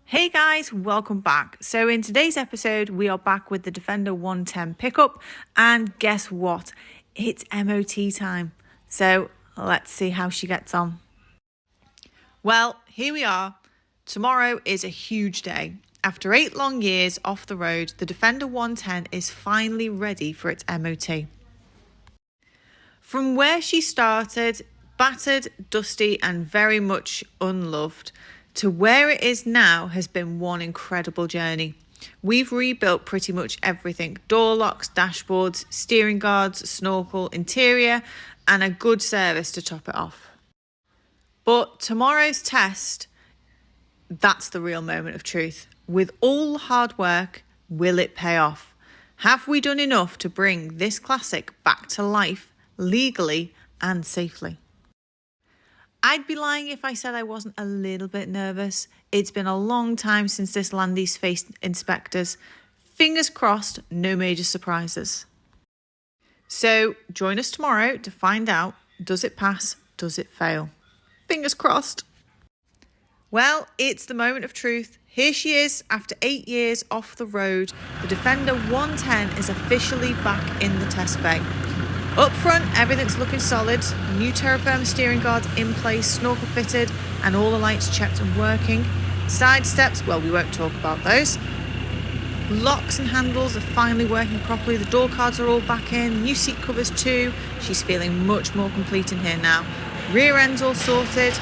Hey guys, welcome back. So in today's episode, we are back with the Defender 110 pickup, and guess what? It's MOT time. So let's see how she gets on. Well, here we are. Tomorrow is a huge day. After 8 long years off the road, the Defender 110 is finally ready for its MOT. From where she started, battered, dusty, and very much unloved, to where it is now has been one incredible journey. We've rebuilt pretty much everything: door locks, dashboards, steering guards, snorkel, interior, and a good service to top it off. But tomorrow's test, that's the real moment of truth. With all the hard work, will it pay off? Have we done enough to bring this classic back to life legally and safely? I'd be lying if I said I wasn't a little bit nervous. It's been a long time since this Landy's faced inspectors. Fingers crossed, no major surprises. So join us tomorrow to find out, does it pass, does it fail? Fingers crossed. Well, it's the moment of truth. Here she is after 8 years off the road. The Defender 110 is officially back in the test bay. Up front, everything's looking solid. New Terrafirma steering guards in place, snorkel fitted, and all the lights checked and working. Side steps, well, we won't talk about those. Locks and handles are finally working properly. The door cards are all back in. New seat covers too. She's feeling much more complete in here now. Rear end's all sorted.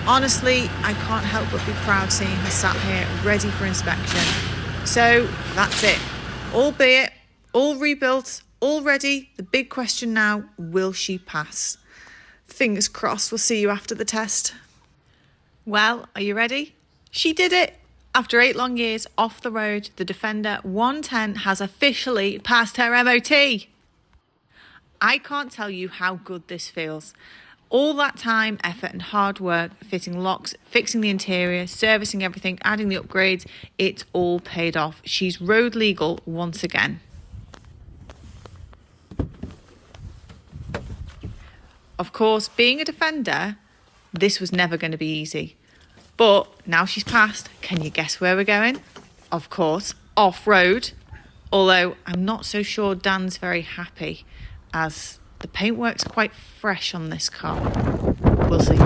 Honestly, I can't help but be proud seeing her sat here ready for inspection. So that's it. Albeit, all rebuilt, all ready. The big question now, will she pass? Fingers crossed, we'll see you after the test. Well, are you ready? She did it! After 8 long years off the road, the Defender 110 has officially passed her MOT. I can't tell you how good this feels. All that time, effort and hard work, fitting locks, fixing the interior, servicing everything, adding the upgrades, it's all paid off. She's road legal once again. Of course, being a Defender, this was never going to be easy. But now she's passed, can you guess where we're going? Of course, off-road. Although I'm not so sure Dan's very happy, as the paintwork's quite fresh on this car. We'll see.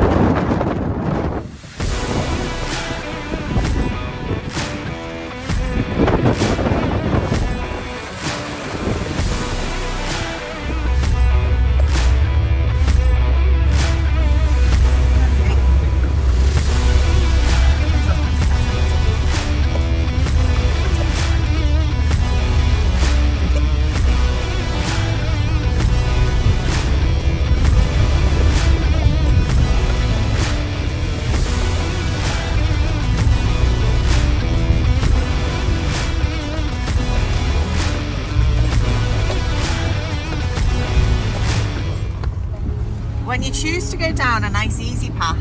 When you choose to go down a nice easy path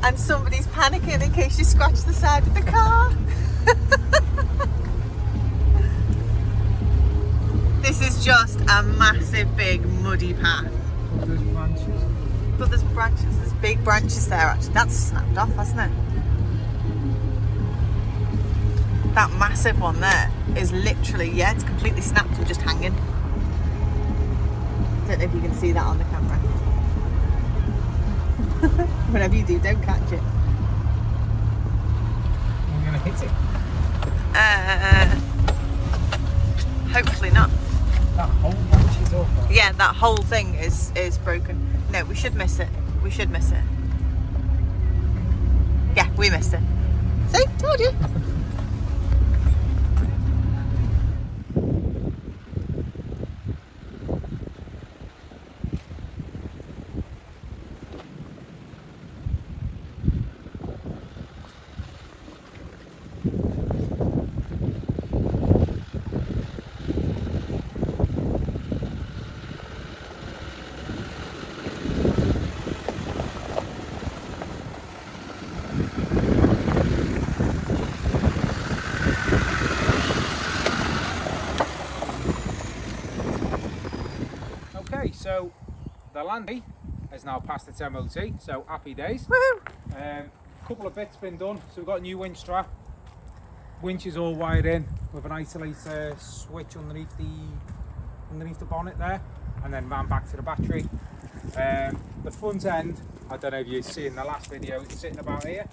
and somebody's panicking in case you scratch the side of the car. This is just a massive big muddy path. There's branches. But there's branches, there's big branches there actually. That's snapped off, hasn't it? That massive one there is literally, yeah, it's completely snapped and just hanging. I don't know if you can see that on the camera. Whatever you do, don't catch it. You're going to hit it. Hopefully not. That whole branch is off. Yeah, that whole thing is broken. No, we should miss it. We should miss it. Yeah, we missed it. See? Told you. Okay, so the Landy has now passed its MOT, so happy days. Woohoo! couple of bits been done. So we've got a new winch strap. Winch is all wired in with an isolator switch underneath the bonnet there, and then ran back to the battery. The front end, I don't know if you've seen the last video, it's sitting about here,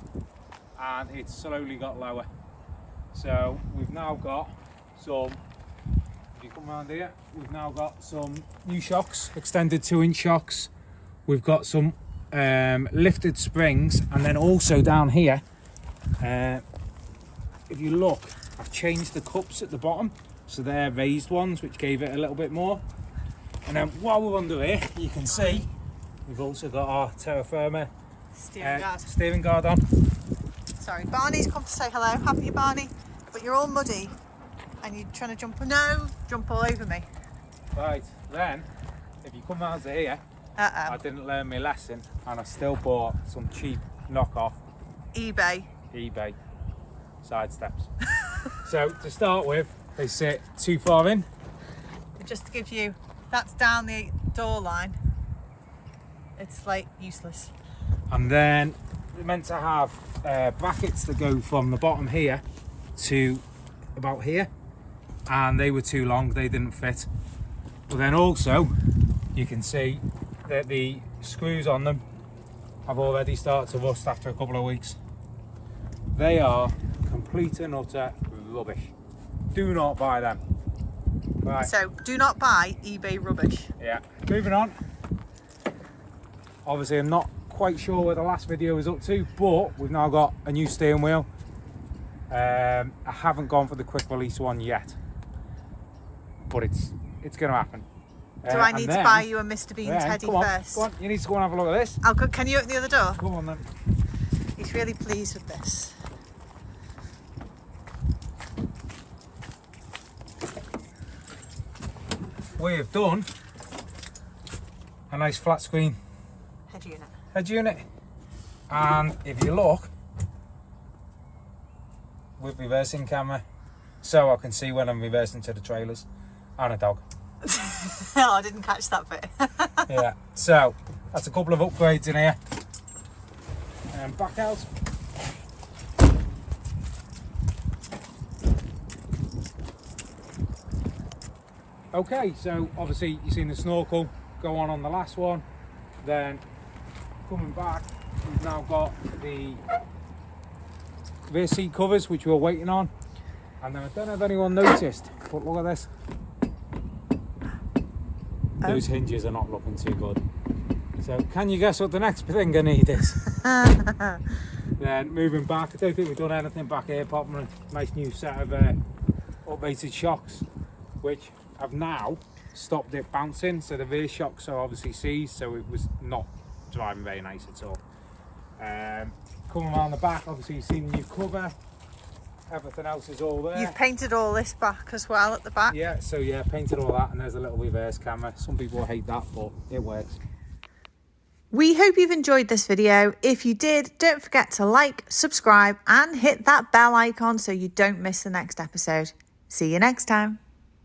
and it's slowly got lower. So we've now got some, if you come around here, we've now got some new shocks, extended 2-inch shocks. We've got some lifted springs, and then also down here, if you look, I've changed the cups at the bottom, so they're raised ones, which gave it a little bit more. And then while we're under here, you can see we've also got our Terrafirma steering guard on. Sorry, Barney's come to say hello. Haven't you, Barney? But you're all muddy and you're trying to jump. No, jump all over me. Right, then, if you come round to here, I didn't learn my lesson, and I still bought some cheap knockoff eBay side steps. So to start with, they sit too far in. Just to give you, that's down the door line. It's like useless. And then we're meant to have brackets that go from the bottom here to about here, and they were too long, they didn't fit. But then also you can see that the screws on them have already started to rust after a couple of weeks. They are complete and utter rubbish. Do not buy them. Right. So do not buy eBay rubbish. Yeah. Moving on. Obviously I'm not quite sure where the last video was up to, but we've now got a new steering wheel. I haven't gone for the quick release one yet, but it's going to happen. Do I need to buy you a Mr. Bean teddy first? Go on, you need to go and have a look at this. Can you open the other door? Come on then. He's really pleased with this. We have done a nice flat screen head unit, and if you look, with reversing camera, so I can see when I'm reversing to the trailers, and a dog. Oh, I didn't catch that bit. Yeah, so that's a couple of upgrades in here. And back out. Okay, so obviously you've seen the snorkel go on the last one. Then coming back, we've now got the rear seat covers, which we were waiting on. And then I don't know if anyone noticed, but look at this. Those hinges are not looking too good. So can you guess what the next thing I need is? Then moving back, I don't think we've done anything back here apart from a nice new set of updated shocks, which have now stopped it bouncing. So the rear shocks are obviously seized, so it was not driving very nice at all. Coming around the back, obviously you've seen the new cover. Everything else is all there. You've painted all this back as well at the back. Yeah, so yeah, painted all that, and there's a little reverse camera. Some people hate that, but it works. We hope you've enjoyed this video. If you did, don't forget to like, subscribe, and hit that bell icon so you don't miss the next episode. See you next time.